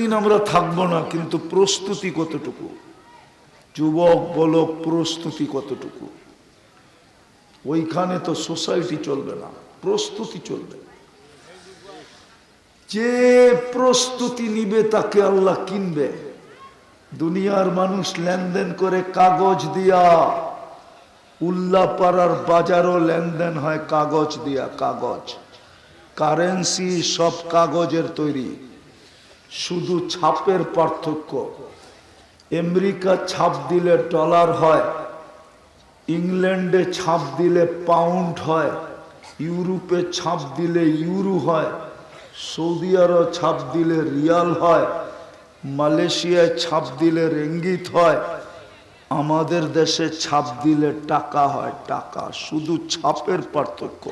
দিন আমরা থাকবো না, কিন্তু প্রস্তুতি কতটুকু? যুবক বলো, প্রস্তুতি কতটুকু? ওইখানে তো সোসাইটি চলবে না, প্রস্তুতি চলবে। যে প্রস্তুতি নিবে তাকে আল্লাহ কিনবে। দুনিয়ার মানুষ লেনদেন করে কাগজ দিয়া, উল্লাপাড়ার বাজারও লেনদেন হয় কাগজ দিয়া। কাগজ, কারেন্সি সব কাগজের তৈরি, শুধু ছাপের পার্থক্য। আমেরিকা ছাপ দিলে ডলার হয়, ইংল্যান্ডে ছাপ দিলে পাউন্ড হয়, ইউরোপে ছাপ দিলে ইউরো হয়, সৌদি আরব ছাপ দিলে রিয়াল হয়, মালয়েশিয়ায় ছাপ দিলে রিঙ্গিত হয়, আমাদের দেশে ছাপ দিলে টাকা হয়। টাকা, শুধু ছাপের পার্থক্য।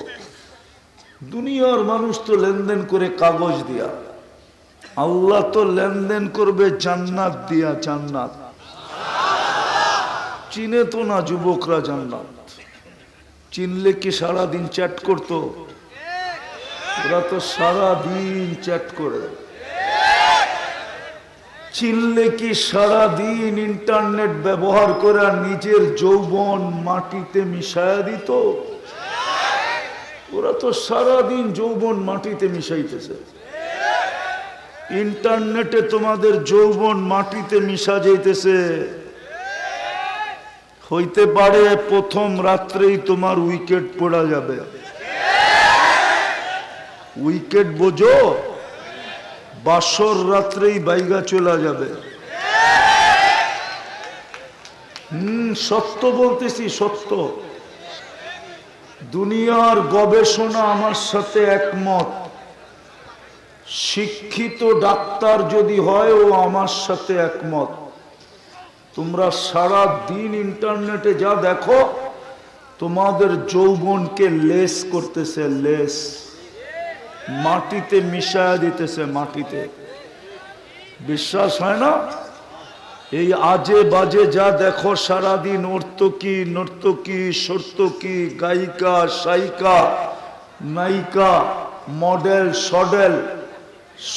দুনিয়ার মানুষ তো লেনদেন করে কাগজ দিয়া, আল্লাহ তো লেনদেন করবে জান্নাত দিয়া। জান্নাত চিনে তো না যুবকরা জান্নাত। চিনলে কি সারাদিন চ্যাট করতো? ওরা তো সারাদিন চ্যাট করে। চিনলে কি সারাদিন ইন্টারনেট ব্যবহার করে নিজের যৌবন মাটিতে মিশায়া দিত? ওরা তো সারাদিন যৌবন মাটিতে মিশাইতেছে। ইন্টারনেটে তোমাদের যৌবন মাটিতে মিশা যাইতেছে। হইতে পারে প্রথম রাত্রেই তোমার উইকেট পড়া যাবে। উইকেট বোঝো? বাসর রাত্রেই বাইগা চলা যাবে। সত্য বলতেছি, সত্য। দুনিয়ার গবেষণা আমার সাথে একমত। শিক্ষিত ডাক্তার যদি হয়, ও আমার সাথে একমত। তোমরা সারা দিন ইন্টারনেটে যা দেখো, তোমাদের যৌবনকে লেস করতেছে, লেস মাটিতে মিশায়া দিতেছে। মাটিতে বিশ্বাস হয় না? এই আজে বাজে যা দেখো সারাদিন, নর্তকী নর্তকী, সর্তকী, গায়িকা, সায়িকা, নায়িকা, মডেল, সডেল,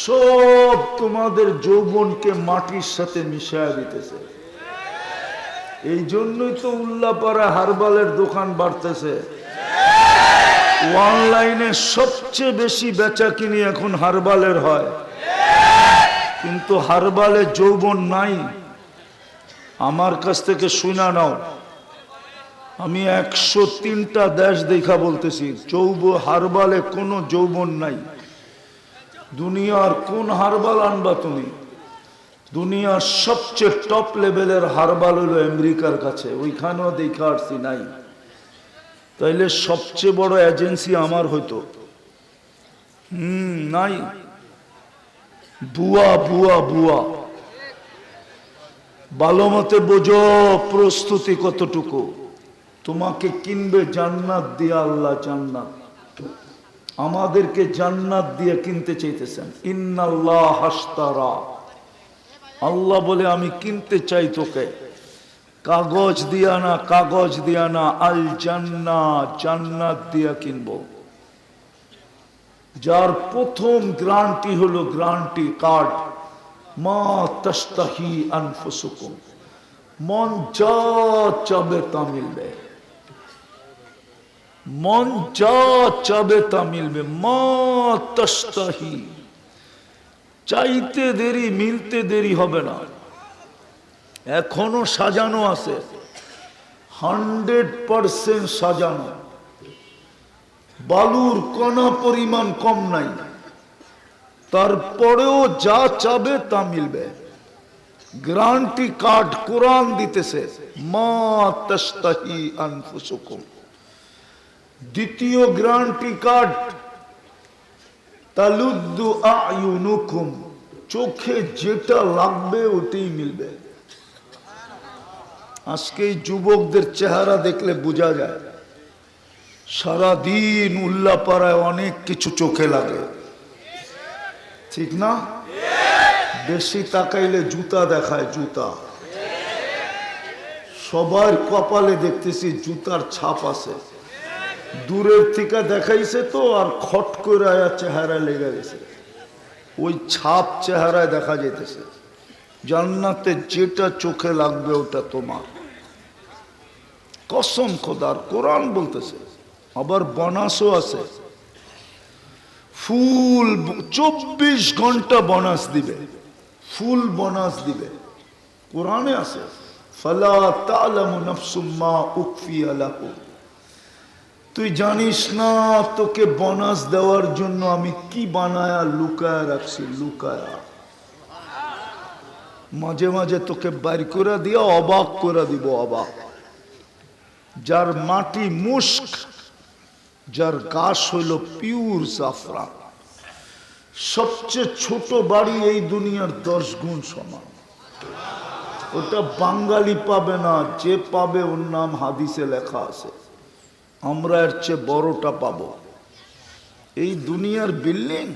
সব তোমাদের যৌবনকে মাটির সাথে মিশায়া দিতেছে। এই জন্যই তো উল্লাপাড়া হারবালের দোকান বাড়তেছে। অনলাইনে সবচেয়ে বেশি বেচা কিনি এখন হারবালের হয়, কিন্তু হারবালে যৌবন নাই। আমার কাছ থেকে শুনা নাও, আমি 103টা দেশ দেখা বলতেছি, হারবালে কোনো যৌবন নাই। দুনিয়ার কোন হারবাল আনবা তুমি? দুনিয়ার সবচেয়ে টপ লেভেলের হারবাল হলো আমেরিকার কাছে, ওইখানেও দেখা আসছি নাই। তাইলে সবচেয়ে বড় এজেন্সি আমার হইতো। নাই। বুয়া বুয়া বুয়া। ভালো মতে বোঝো প্রস্তুতি কতটুকু। তোমাকে কিনবে জান্নাত দিয়ে আল্লাহ। জান্নাত, আমাদেরকে জান্নাত দিয়ে কিনতে চাইতেছেন। ইন্নাল্লাহ হাশতারা, আল্লাহ বলে আমি কিনতে চাই তোকে। কাগজ দিয়া না, কাগজ দিয়া না, আল জান্নাত, জান্নাত দিয়া কিনবো। যার প্রথম গ্যারান্টি হলো গ্যারান্টি কার্ড, মা তাস্তাহি আনফুসুকুম, মন যা চাবে তা মিলবে। মন যা চাবে তা মিলবে। মা তাস্তাহি, চাইতে দেরি, মিলতে দেরি হবে না। এখনো সাজানো আছে, 100% সাজানো। বালুর কণা পরিমাণ কম নাই, তারপরেও যা চাবে তা মিলবে। গ্যারান্টি কার্ড কোরআন দিতেছে, মা তাস্তাহি আনফুসুকুম। দ্বিতীয় গ্যারান্টি কার্ড, তালুদ্দু আয়ুনুকুম, চোখে যেটা লাগবে ওটাই মিলবে। আজকে যুবকদের চেহারা দেখলে বোঝা যায়, সারাদিন উল্লাপাড়ায় অনেক কিছু চোখে লাগে, ঠিক না? বেশি তাকাইলে জুতা দেখায়, জুতা। সবার কপালে দেখতেছি জুতার ছাপ আছে। দূরের থেকে দেখাইছে তো, আর খট করে চেহারা লেগে গেছে। ওই ছাপ চেহারায় দেখা যাইতেছে। জান্নাতে যেটা চোখে লাগবে ওটা তোমার, কসম খোদার, কোরআন বলতেছে। আবার বোনাসও আছে, ফুল 24 ঘন্টা বোনাস দিবে, ফুল বোনাস দিবে, কোরআনে আছে। ফালা তা'লামু নাফসুম মা উখফিয়া লাহুম, তুই জানিস না তোকে বোনাস দেওয়ার জন্য আমি কি বানায়া লুকায়া রাখছি, লুকায়া। মাঝে মাঝে তোকে বাইর করে দিয়া অবাক করে দিব, অবাক। যার মাটি মুস্ক, যার গাছ হইল পিওর জাফরান, সবচেয়ে ছোট বাড়ি এই দুনিয়ার 10 গুণ সমান। ওটা বাঙালি পাবে না, যে পাবে ওর নাম হাদিসে লেখা আছে। আমরা এর চেয়ে বড়টা পাবো। এই দুনিয়ার বিল্ডিং,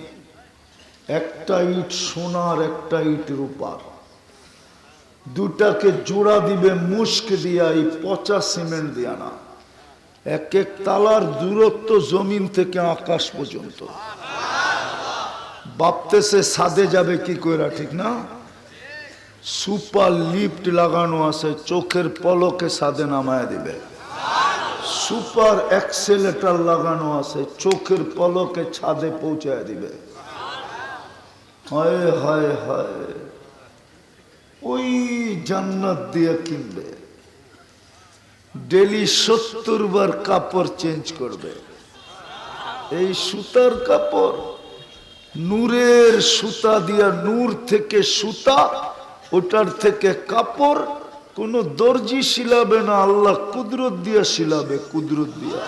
একটা ইট সোনার, একটা ইট রূপার, দুটাকে জোড়া দিবে মুস্ক দিয়া, এই পচা সিমেন্ট দিয়া না। এক এক তালার দূরত্ব জমিন থেকে আকাশ পর্যন্ত। ভাবতেছে ছাদে যাবে কি কইরা, ঠিক না? সুপার লিফট লাগানো আছে, চোখের পলকে ছাদে নামায় দিবে। সুপার অ্যাক্সেলেটর লাগানো আছে, চোখের পলকে ছাদে পৌঁছায় দিবে। হায় হায় হায়, ওই জান্নাত দিয়ে কিনবে। ডেলি 70 বার কাপড় চেঞ্জ করবে। এই সুতার কাপড়, নূরের সুতা দিয়া, নূর থেকে সুতা, ওটার থেকে কাপড়। কোন দর্জি শিলাবে না, আল্লাহ কুদরত দিয়া শিলাবে, কুদরত দিয়া।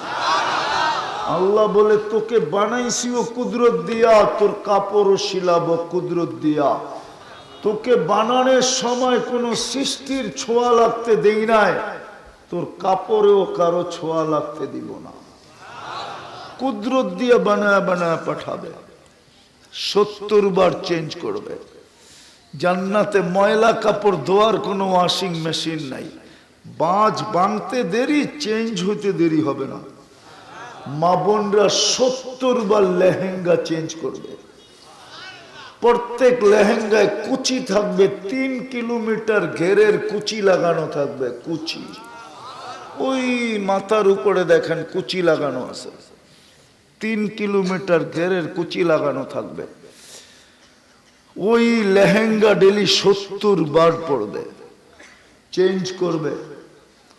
আল্লাহ বলে তোকে বানাইছিও কুদরত দিয়া, তোর কাপড়ও শিলাবো কুদরত দিয়া। তোকে বানানোর সময় কোন সৃষ্টির ছোঁয়া লাগতে দেই নাই, তোর কাপড়েও কারো ছোঁয়া লাগতে দিব না। কুদরত দিয়ে বানায় বানায় পাঠাবে, 70 বার চেঞ্জ করবে। জান্নাতে ময়লা কাপড় ধোয়ার কোনো ওয়াশিং মেশিন নাই। বাঁচ ভাঙতে দেরি, চেঞ্জ হইতে দেরি হবে না। মা বোনরা 70 বার লেহেঙ্গা চেঞ্জ করবে। প্রত্যেক লেহেঙ্গায় কুচি থাকবে, 3 কিলোমিটার ঘেরের কুচি লাগানো থাকবে, কুচি। ওই মাথার উপরে দেখেন কুচি লাগানো আছে, 3 কিলোমিটার ঘেরের কুচি লাগানো থাকবে। ওই লেহেঙ্গা ডেলি 70 বার পড়বে, চেঞ্জ করবে।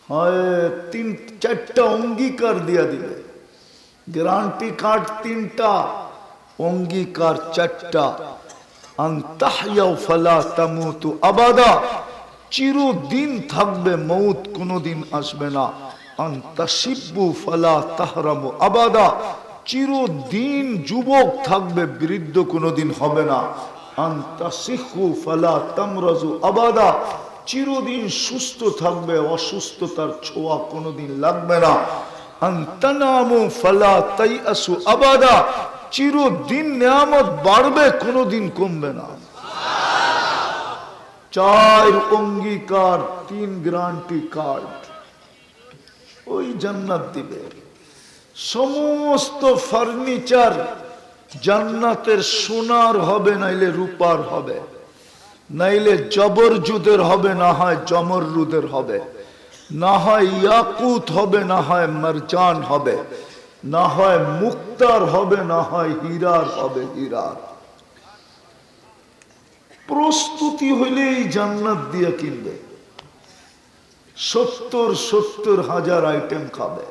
হয় 3-4টা অঙ্গীকার দিয়া দিবে, গ্যারান্টি কার্ড 3টা, অঙ্গীকার 4টা। আনতাহইয়াউ ফালা তামুতু আবাদা, চিরদিন থাকবে, মৌত কোনদিন আসবে না। আনতাশিব্বু ফালা তাহরামু আবাদা, চিরদিন যুবক থাকবে, বৃদ্ধ কোনদিন হবে না। আনতাসিহু ফালা তামরাজু আবাদা, চিরদিন সুস্থ থাকবে, অসুস্থতার ছোঁয়া কোনদিন লাগবে না। আনতানামু ফালা তাইয়াসু আবাদা, চিরদিন নিয়ামত বাড়বে, কোনদিন কমবে না। 4 অঙ্গীকার, 3 গ্যারান্টি কার্ড। ওই জান্নাত দিবে। সমস্ত ফার্নিচার জান্নাতের সোনার হবে, নাইলে রূপার হবে, নাইলে জবরজুদের হবে, না হয় জমররুদের হবে, না হয় ইয়াকুত হবে, না হয় মারজান হবে, না হয় মুক্তার হবে, না হয় হীরার হবে, হীরার। প্রস্তুতি হইলেই জান্নাত দিয়ে কিনবে। 70 হাজার আইটেম খাবে।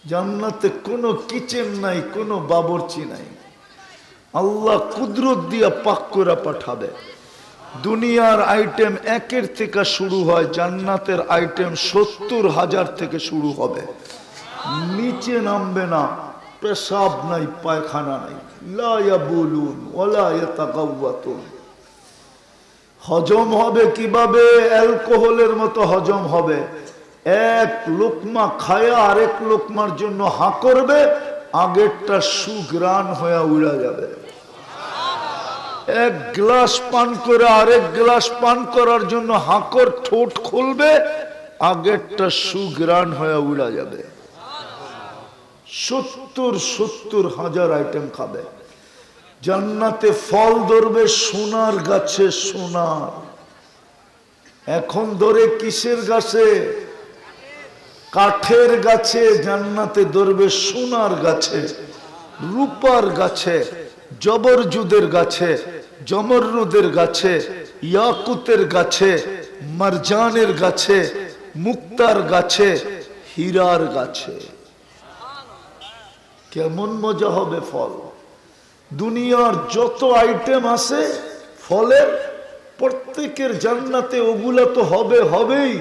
জান্নাতে কোনো কিচেন নাই, কোনো বাবরচি নাই। আল্লাহ কুদরত দিয়া পাক করে পাঠাবে। দুনিয়ার আইটেম 1 থেকে শুরু হয়, জান্নাতের আইটেম 70 হাজার থেকে শুরু হবে। নিচে নামবে না, পেশাব নাই, পায়খানা নাই। লা ইয়াবুলুন ওয়ালা ইয়াতাগাওয়াতুন। হজম হবে কিভাবে? অ্যালকোহলের মতো হজম হবে। 1 লোকমা খায়া আরেক লোকমার জন্য হা করবে, আগেরটা সুগ্রাণ হয়ে উড়া যাবে। 1 গ্লাস পান করে আরেক গ্লাস পান করার জন্য হাঁকর ঠোঁট খুলবে, আগেরটা সুগ্রাণ হয়ে উড়া যাবে। 70 হাজার আইটেম খাবে। জান্নাতে ফল ধরবে সোনার গাছে, সোনার। এখন ধরে কিসের গাছে? কাঠের গাছে। জান্নাতে ধরবে সোনার গাছে, রূপার গাছে, জবরজুদের গাছে, জমরুদের গাছে, ইয়াকুতের গাছে, মারজানের গাছে, মুক্তার গাছে, হীরার গাছে। কেমন মজা হবে ফল। দুনিয়ার যত আইটেম আছে ফলের, প্রত্যেকের জান্নাতে ওগুলা তো হবে, হবেই,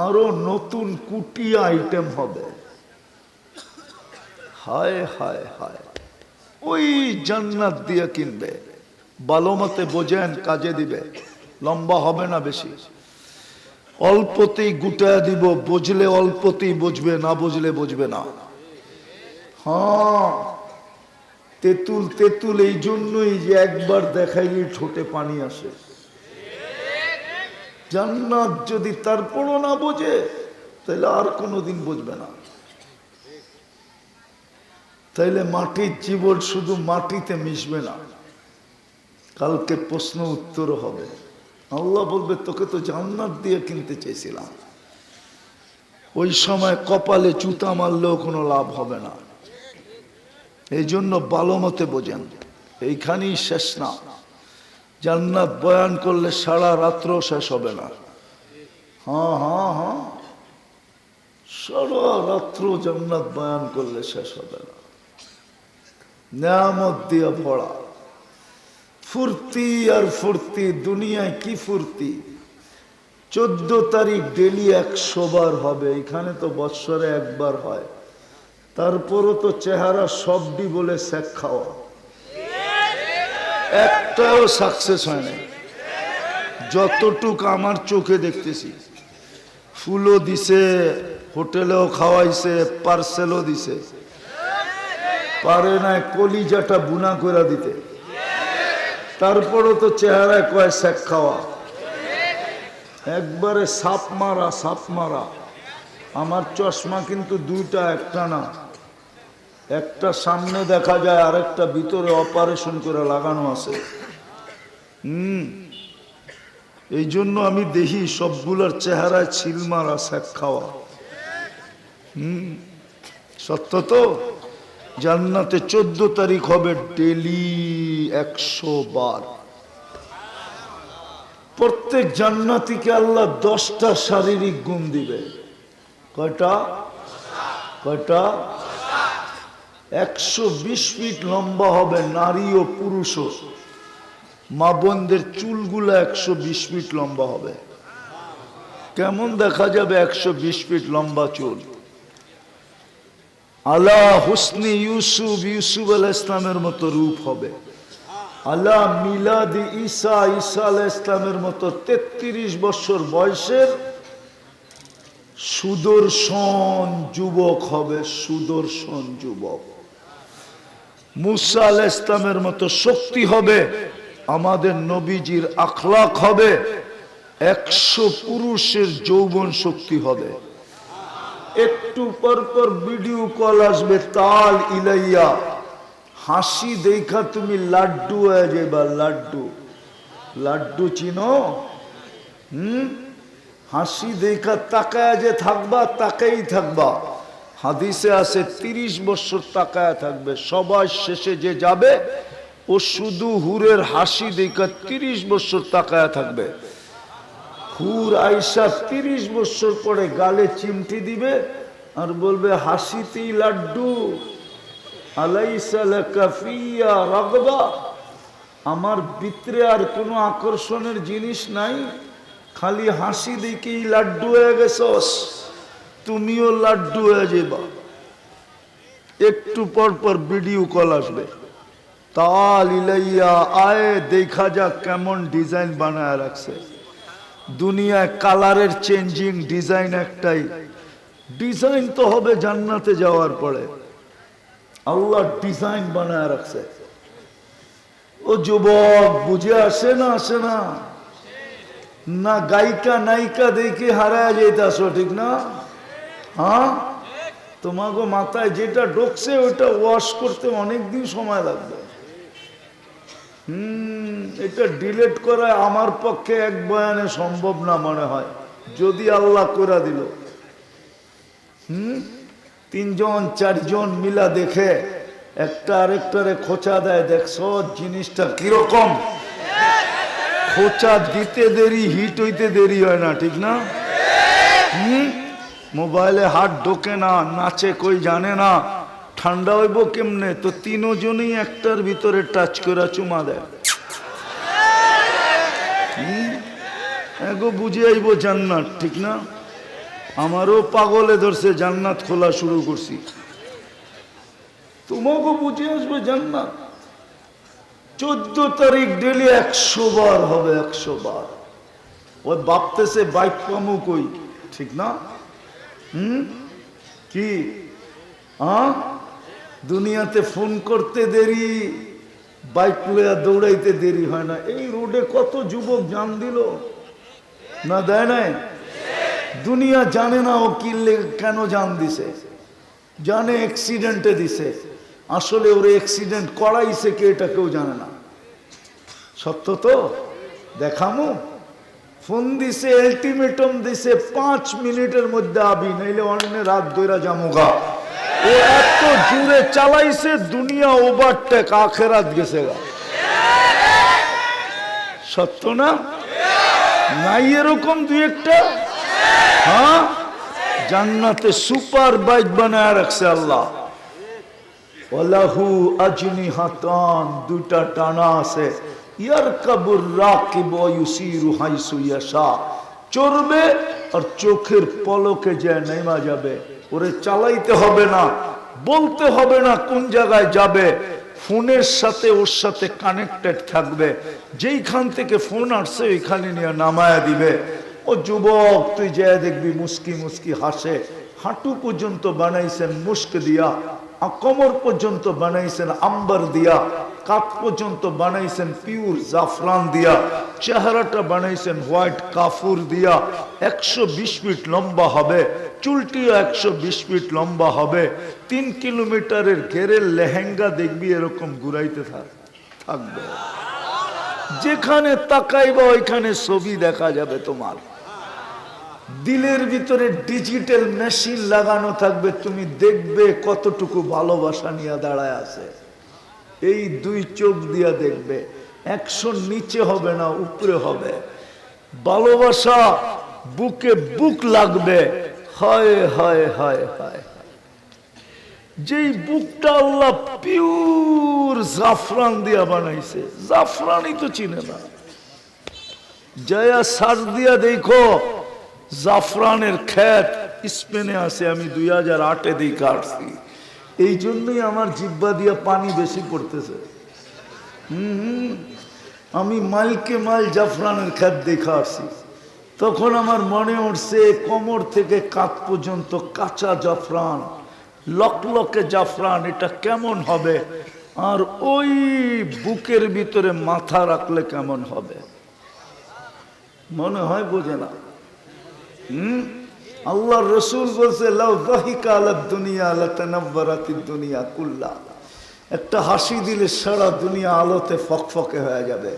আরো নতুন কুটি আইটেম হবে। হায় হায় হায়, ওই জান্নাত দিয়ে কিনবে। ভালো মতে বোঝেন, কাজে দিবে, লম্বা হবে না বেশি। অল্পতেই গুটায় দিব, বুঝলে অল্পতেই বুঝবে, না বুঝলে বুঝবে না। হ্যাঁ, তেঁতুল তেঁতুল এই জন্যই যে একবার দেখাইলে ঠোঁটে পানি আসে। জান্নাত যদি তারপরও না বোঝে তাহলে আর কোনোদিন বুঝবে না। তাইলে মাটির জীবন শুধু মাটিতে মিশবে না, কালকে প্রশ্ন উত্তর হবে। আল্লাহ বলবে তোকে তো জান্নাত দিয়ে কিনতে চেয়েছিলাম। ওই সময় কপালে জুতা মারলেও কোনো লাভ হবে না। এই জন্য ভালো মতে বোঝেন, এইখানেই শেষ না। জান্নাত বয়ান করলে সারা রাত্র শেষ হবে না। হ্যাঁ হ্যাঁ হ্যাঁ, সারা রাত্র জান্নাত বয়ান করলে শেষ হবে না। নিয়ামত দিয়ে ভরা, ফুর্তি আর ফুর্তি। দুনিয়ায় কি ফুর্তি! 14 তারিখ ডেলি 100 বার হবে। এখানে তো বৎসরে একবার হয়, তারপরও তো চেহারা সবডি বলে শেখ খাওয়া, একটাও সাকসেস হয় না। যতটুক আমার চোখে দেখতেছি, ফুলও দিছে, হোটেলেও খাওয়াইছে, পার্সেলও দিছে, পারে না কলিজাটা বুনা করে দিতে। তারপরও তো চেহারায় কয় শেখ খাওয়া, একবারে সাপ মারা, সাপ মারা। আমার চশমা কিন্তু দুইটা, একটা না। একটা সামনে দেখা যায়, আরেকটা ভিতরে অপারেশন করে লাগানো আছে। এই জন্য আমি দেখি সবগুলোর চেহারায় ছিল মারা, শেখ খাওয়া। সত্য তো। জান্নাতে 14 তারিখ হবে ডেলি 100 বার। প্রত্যেক জান্নাতীকে আল্লাহ 10টা শারীরিক গুণ দিবে। কয়টা? কয়টা? 120 ফিট লম্বা হবে নারী ও পুরুষও। মা বোনদের চুলগুলো 120 ফিট লম্বা হবে। কেমন দেখা যাবে 120 ফিট লম্বা চুল? আলা হুসনি ইউসুফ, ইউসুফ আলাইহিস সালামের মতো রূপ হবে। আলা মিলাদি ঈসা, ঈসা আলাইহিস সালামের মতো 33 বছর বয়সের সুদর্শন যুবক হবে, সুদর্শন যুবক। মুসা আলাইহিস সালামের মতো শক্তি হবে। আমাদের নবীজির আখলাক হবে। 100 পুরুষের যৌবন শক্তি হবে। একটু পর পর ভিডিও কল আসবে, তাল ইলাইয়া। হাসি দেখা তুমি লাড্ডু হয়ে যাবা, লাড্ডু। লাড্ডু চিনো? হাসি দেখা তাকায় যে থাকবা, তাকাই থাকবা। হাদিসে আছে 30 বছর তাকায় থাকবে। সবার শেষে যে যাবে ও শুধু হুরের হাসি দেখা 30 বছর তাকায় থাকবে। হুর আইসা 30 বছর পরে গালে চিমটি দিবে আর বলবে হাসিতেই লাড্ডু। আলাইসা লাকা ফিয়া রাগবা, আমার ভিতরে আর কোনো আকর্ষণের জিনিস নাই, খালি হাসি দেখেই লাড্ডু হয়ে গেছস। তুমিও লাড্ডু হয়ে যাবা। একটু পর পর ভিডিও কল আসবে, তাল ইলাইয়া আয়, দেখা যাক কেমন ডিজাইন বানায় রাখছে। দুনিয়ায় কালারের চেঞ্জিং, ডিজাইন একটাই। ডিজাইন তো হবে জান্নাতে যাওয়ার পরে। আল্লাহ ডিজাইন বানায় রাখছে। ও যুবক, বুঝে আসে না? আসে না? না গায়িকা নায়িকা দেখে হারায় যেতেছ, ঠিক না? হ্যাঁ, তোমাকে মাথায় যেটা ঢুকছে ওটা ওয়াশ করতে অনেকদিন সময় লাগবে। এটা ডিলিট করা আমার পক্ষে এক বয়ানে সম্ভব না মনে হয়, যদি আল্লাহ করে দিল। তিনজন চারজন মিলা দেখে একটা আরেকটারে খোঁচা দেয়, দেখছো জিনিসটা কিরকম। খোঁচা দিতে দেরি, হিট হইতে দেরি হয় না, ঠিক না? মোবাইলে হাত ঢোকে না, নাচে কই জানে না, ঠান্ডা হইব কেমনে, তো তিনজনই একটার ভিতরে টাচ করে চুমা দেয়। এগো বুঝে আইব জান্নাত, ঠিক না? আমারও পাগলে ধরছে, জান্নাত খোলা শুরু করছি, তোমাকে বুঝে আসবে জান্নাত। 14 তারিখ ডেলি 100 বার হবে, 100 বার। ওই ভাবতেছে বাইক পামু কই, ঠিক না? কি দুনিয়াতে ফোন করতে দেরি, বাইক লইয়া দৌড়াইতে দেরি হয় না। এই রোডে কত যুবক জান দিল না, দেয় নাই? দুনিয়া জানে না ও কি কেন জান দিছে, জানে অ্যাক্সিডেন্টে দিছে, আসলে ওরে অ্যাক্সিডেন্ট করাইছে কে এটা কেউ জানে না। সত্য তো দেখামু। ফোন দিছে, আলটিমেটাম দিছে, 5 মিনিটের মধ্যে আবি, নাইলে অন্য রাত ধরে জামুগা। ও এত জোরে চালাইছে, দুনিয়া ওভারটেক, আখেরাত গেছে গা। সত্য না? নাই এরকম দুই একটা? হ্যাঁ, জান্নাতে সুপার বাইক বানায় রাখছে আল্লাহ। ওয়ালাহু আজনিহাতান, দুটা টানা আছে। ইয়ারকাবুর রাকিব ওয়া ইউসিরু হাইসু ইয়াশা, চড়বে আর চোখের পলকে যায় নেমা যাবে। ওরে চালাইতে হবে না, বলতে হবে না কোন জায়গায় যাবে, ফোনের সাথে ওর সাথে কানেক্টেড থাকবে। যেইখান থেকে ফোন আসছে ওইখানে নিয়ে নামায়া দিবে। ও যুবক, তুই যায় দেখবি মুস্কি মুস্কি হাসে। হাঁটু পর্যন্ত বানাইছেন মুস্ক দিয়া, কোমর পর্যন্ত বানাইছেন আম্বার দিয়া, কাপ পর্যন্ত বানাইছেন পিওর জাফরান দিয়া, চেহারাটা বানাইছেন হোয়াইট কাফুর দিয়া। 120 ফিট লম্বা হবে, চুলটিও 120 ফিট লম্বা হবে। 3 কিলোমিটারের ঘেরের লেহেঙ্গা দেখবি এরকম ঘুরাইতে থাকবে। যেখানে তাকাইবা ওইখানে ছবি দেখা যাবে তোমার। দিলের ভিতরে ডিজিটাল মেশিন লাগানো থাকবে, তুমি দেখবে কতটুকু ভালোবাসা নিয়ে দাঁড়ায় আছে। এই 2 চোখ দিয়া দেখবে, 100 নিচে হবে না, উপরে হবে। ভালোবাসা বুকে বুক লাগবে। হায় হায় হায় হায়, যেই বুকটা আল্লাহ পিওর জাফরান দিয়া বানাইছে। জাফরানই তো চিনে না, জয়া সার দিয়া দেখো জাফরানের ক্ষেত স্পেনে আছে। আমি 2008-এ দেখে আসছি, এই জন্যই আমার জিব্বা দিয়া পানি বেশি পড়তেছে। আমি মাইলকে মাইল জাফরানের ক্ষেত দেখে আসছি, তখন আমার মনে উঠছে কোমর থেকে কাঁধ পর্যন্ত কাঁচা জাফরান, লকলকে জাফরান, এটা কেমন হবে। আর ওই বুকের ভিতরে মাথা রাখলে কেমন হবে, মনে হয় বোঝে না। আল্লাহ রসুল বলছে, লাউ যাহিকা আলাদ দুনিয়া লাতানাওয়ারাতিদ দুনিয়া কুল্লা, একটা হাসি দিলে সারা দুনিয়া আলোতে ফকফকে হয়ে যাবে।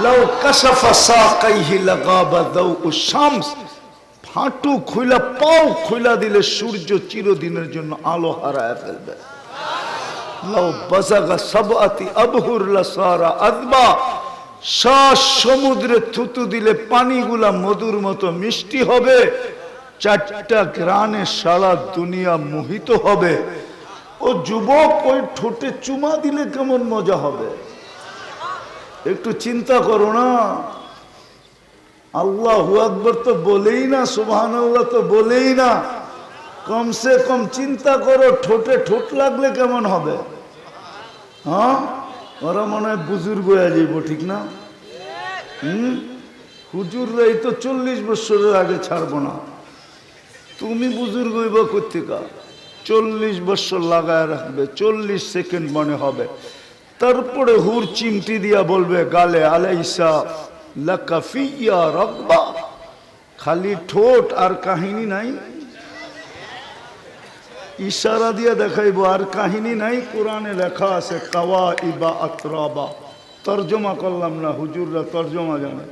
লাউ কাশাফা সাকাইহি লাগাবা দাউউশ শামস, হাঁটু খুইলা পাও খুইলা দিলে সূর্য চিরদিনের জন্য আলো হারায় ফেলবে। লাউ বাযাগা সাবআতি আবহুর লাসারা আযবা, শ্বাস সমুদ্রে থুতু দিলে পানিগুলা মধুর মতো মিষ্টি হবে। 4টা গ্রানে সারা দুনিয়া মোহিত হবে। ও যুবক, ওই ঠোঁটে চুমা দিলে কেমন মজা হবে, একটু চিন্তা করো না। আল্লাহু আকবার তো বলেই না, সুবহানাল্লাহ তো বলেই না, কমসে কম চিন্তা করো ঠোঁটে ঠোঁট লাগলে কেমন হবে। হ্যাঁ, ওরা মনে হয় বুজুর্গ হয়ে যাইব, ঠিক না? হুজুররা এই তো 40 বছরের আগে ছাড়বো না। তুমি বুজুর্গ হইবা কোত্থেকা? 40 বছর লাগায় রাখবে, 40 সেকেন্ড মনে হবে। তারপরে হুর চিমটি দিয়া বলবে গালে, আলাইসা লাকা ফিয়া রাগবা। খালি ঠোঁট আর কাহিনী নাই, ইশারা দিয়া দেখাইবো, আর কাহিনী নাই। কোরআনে লেখা আছে কাওয়াইবা আতরাবা, তর্জমা করলাম না, হুজুররা তর্জমা জানে।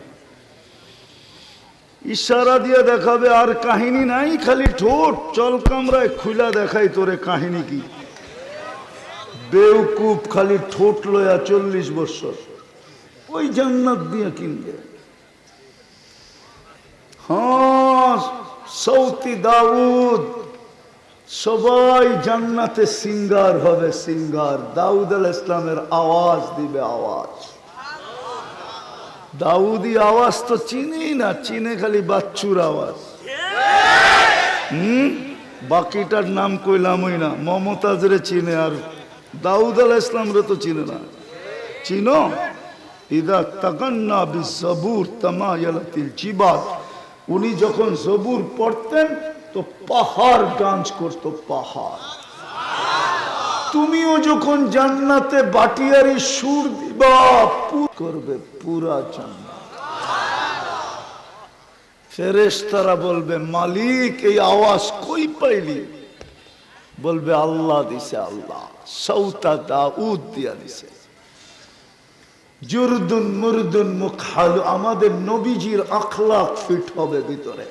ইশারা দিয়ে দেখাবে, আর কাহিনী নাই, খালি ঠোঁট চল কামরায় খুলা দেখাই তোরে কাহিনী কি। বেউকুফ খালি ঠোঁট লয়া 40 বছর ওই জান্নাত দিয়ে কিনবে। হ্যাঁ, সৌতি দাউদ সবাই জান্নাতে সিঙ্গার হবে, সিঙ্গার। দাউদ আলাইহিস সালামের আওয়াজ দিবে, আওয়াজ। দাউদি আওয়াজ তো চিনি না, চিনে খালি বাচ্চুর আওয়াজ। বাকিটার নাম কইলামই না। মমতাজরে চিনে, আর দাউদ আলাইহিস সালামরে তো চিনে না। চিনো? ইদা তাগান্না বিজবুর তামায়ালাতিল জিবাল। উনি যখন জবুর পড়তেন তো পাহাড় ডান্স করতো, পাহাড়। তুমিও যখন জান্নাতে বাটিয়ারি সুর দিবা, করবে পুরা জান্নাত। ফেরেশতারা বলবে, মালিক এই আওয়াজ কই পাইলি? বলবে, আল্লাহ দিছে, আল্লাহ সৌতা দাউদ দিয়া দিছে। জুরদুন মুরদুন মুখাল, আমাদের নবীজির আখলাক ফিট হবে ভিতরে।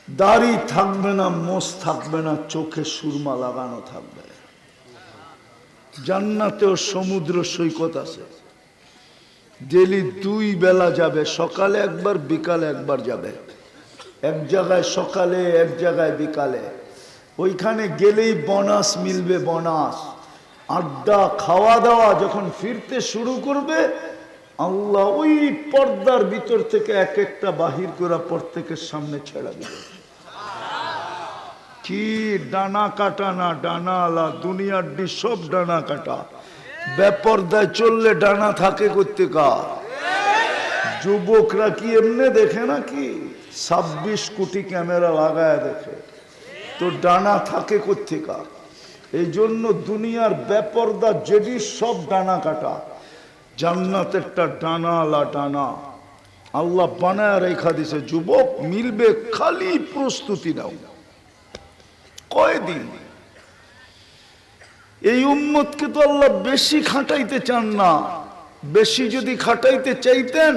দাড়ি থাকবে না, মোষ থাকবে না, চোখে সুরমা লাগানো থাকবে। জান্নাতেও সমুদ্র সৈকত আছে। ডেলি 2 বেলা যাবে, সকালে একবার বিকালে একবার যাবে। এক জায়গায় সকালে, এক জায়গায় বিকালে। ওইখানে গেলেই বোনাস মিলবে, বোনাস। আড্ডা খাওয়া দাওয়া যখন ফিরতে শুরু করবে, আল্লাহ ওই পর্দার ভিতর থেকে এক একটা বাহির করে প্রত্যেকের সামনে ছেড়া দিবে। কি ডানা কাটা না, ডানা আলা, দুনিয়ার ডি সব ডানা কাটা। বেপর্দায় চললে ডানা থাকে করতে কার? যুবকরা কি এমনি দেখে না কি? 26 কোটি ক্যামেরা লাগায় দেখে, তো ডানা থাকে করতে কার? এই জন্য দুনিয়ার বেপর্দা যেডি সব ডানা কাটা। জান্নাতেরটা ডানা আলা ডানা আল্লাহ বানায় রেখা দিছে। যুবক মিলবে, খালি প্রস্তুতি নাও। কয়দিন? এই উম্মতকে তো আল্লাহ বেশি খাটাইতে চান না। বেশি যদি খাটাইতে চাইতেন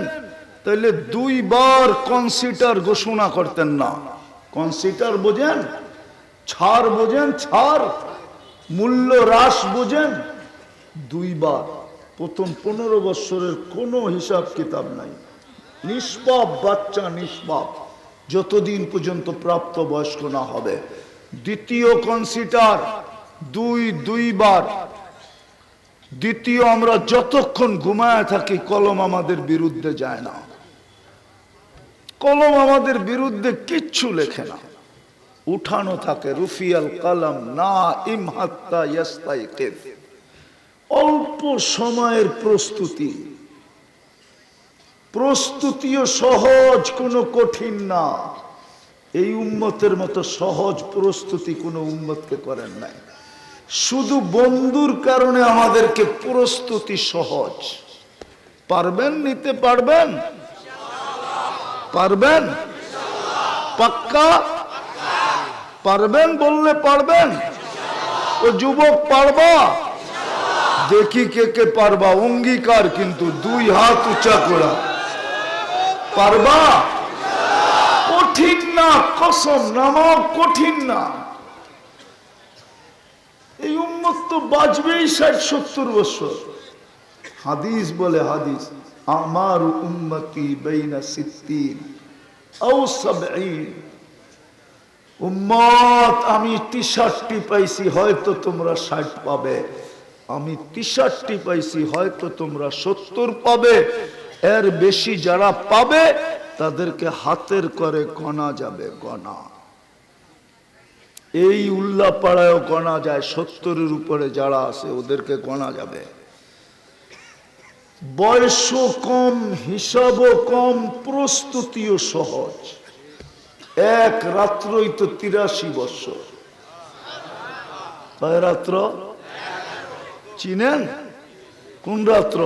তাহলে 2 বার কনসিডার ঘোষণা করতেন না। কনসিডার বোঝেন? ছাড় বোঝেন? ছাড় মূল্য হ্রাস বোঝেন? 2 বার। প্রথম 15 বছরের কোনো হিসাব কিতাব নাই, নিষ্পাপ বাচ্চা, নিষ্পাপ, যতদিন পর্যন্ত প্রাপ্ত বয়স্ক না হবে। দ্বিতীয় কনসিডার 2 বার। দ্বিতীয়, আমরা যতক্ষণ ঘুমায় থাকি কলম আমাদের বিরুদ্ধে যায় না। কলম আমাদের বিরুদ্ধে কিচ্ছু লেখে না, উঠানো থাকে। রুফিয়াল কলম না ইমহাত্তা ইয়াস্তাইকিফ। অল্প সময়ের প্রস্তুতি, প্রস্তুতিও সহজ, কোনো কঠিন না। এই উম্মতের মতো সহজ প্রস্তুতি কোনো উম্মতকে করেন নাই। শুধু বন্ধুর কারণে আমাদেরকে প্রস্তুতি সহজ। পারবেন? নিতে পারবেন? পারবেন? পাক্কা পারবেন? বললে পারবেন? ও যুবক পারবা? দেখি কে কে পারবা। অঙ্গীকার কিন্তু 2 হাত উঁচা করা। পারবা? কঠিন না, কসম নামাও, কঠিন না। এই উম্মত তো বাঁচবেই 60-70 বছর। হাদিস বলে, হাদিস, আমার উম্মতি বাইনা 60 আও 70। উম্মত আমি 63টি পাইছি, হয়তো তোমরা 60 পাবে। আমি 63টি পাইছি, হয়তো তোমরা 70 পাবে। এর বেশি যারা পাবে তাদেরকে হাতের করে গণা যাবে, গণা। এই উল্লাপাড়ায়ও গণা যায়। 70-এর উপরে যারা আছে ওদেরকে গণা যাবে। বয়সও কম, হিসাবও কম, প্রস্তুতিও সহজ। এক রাত্রই তো 83 বছর। কয় রাত্র? চিনেন কোন রাত্র?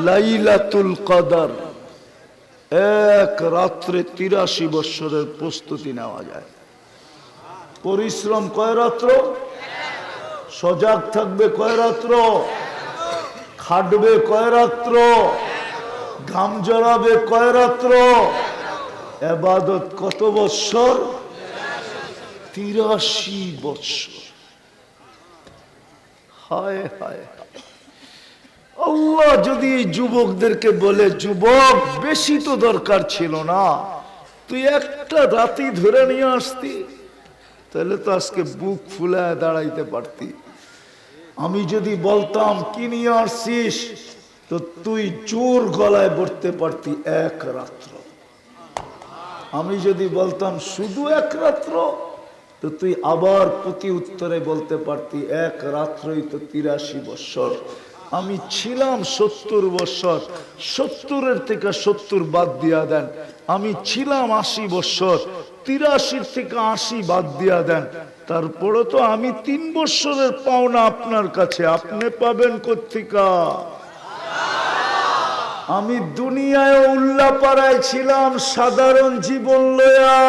লাইলাতুল কদর। এক রাত্রে 83 বছরের প্রস্তুতি নেওয়া যায়। পরিশ্রম কয় রাত্র? সজাগ থাকবে কয় রাত্র? খাটবে কয় রাত্র, ঘাম জড়াবে কয় রাত্র, ইবাদত কত বৎসর? 83 বৎসর। হায় হায়, আল্লাহ যদি এই যুবকদেরকে বলে, যুবক বেশি তো দরকার ছিল না, তুই একটা রাতি ধরে নিয়ে আসতি, তাহলে তো আজকে বুক ফুলায় দাঁড়াইতে পারতি। আমি যদি বলতাম কি নিয়ে আসছিস, তো তুই জোর গলায় পড়তে পারতি এক রাত্র। আমি যদি বলতাম শুধু এক রাত্র, তো তুই আবার প্রতি উত্তরে বলতে পারতি এক রাত্রই তো 83 বৎসর। আমি ছিলাম 70 বৎসর, 70-এর থেকে 70 বাদ দিয়া দেন। আমি ছিলাম 80 বৎসর, 83 থেকে 80 বাদ দিয়া দেন। তারপরে তো আমি 3 বৎসরের পাওনা আপনার কাছে, আপনি পাবেন কোত্থেকা? আমি দুনিয়ায় উল্লাপাড়ায় ছিলাম সাধারণ জীবন লয়া,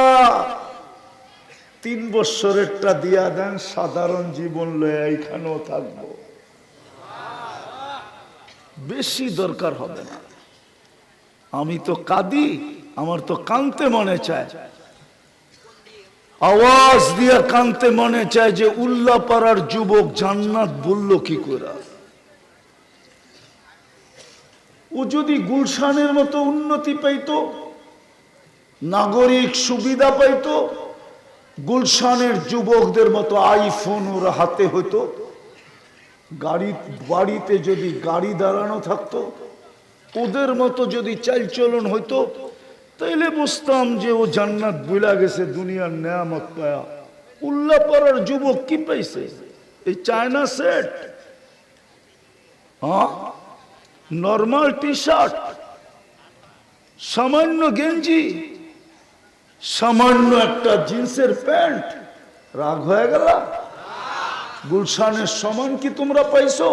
3 বৎসরেরটা দিয়া দেন, সাধারণ জীবন লয়া এখানেও থাকবো, বেশি দরকার হবে না। আমি তো কাঁদি, আমার তো কাঁদতে মনে চায়, আওয়াজ দিয়া কাঁদতে মনে চায় যে উল্লাপাড়ার যুবক জান্নাত বলল কি করে। ও যদি গুলশানের মতো উন্নতি পাইতো, নাগরিক সুবিধা পাইতো, গুলশানের যুবকদের মতো আইফোন ওর হাতে হইতো, বাড়িতে যদি গাড়ি দাঁড়ানো থাকতো, ওদের মতো যদি চালচলন হইতো, তাইলে বুঝতাম যে ও জান্নাত বুলা গেছে দুনিয়ার নেয়ামত পায়া। উল্লাপাড়ার যুবক কি পাইছে? এই চায়না সেট, হ্যাঁ, নর্মাল টি শার্ট, সামান্য গেঞ্জি, সামান্য একটা জিন্সের প্যান্ট, রাগ হয়ে গেল? গুলশানের সমান কি তোমরা পাইছো?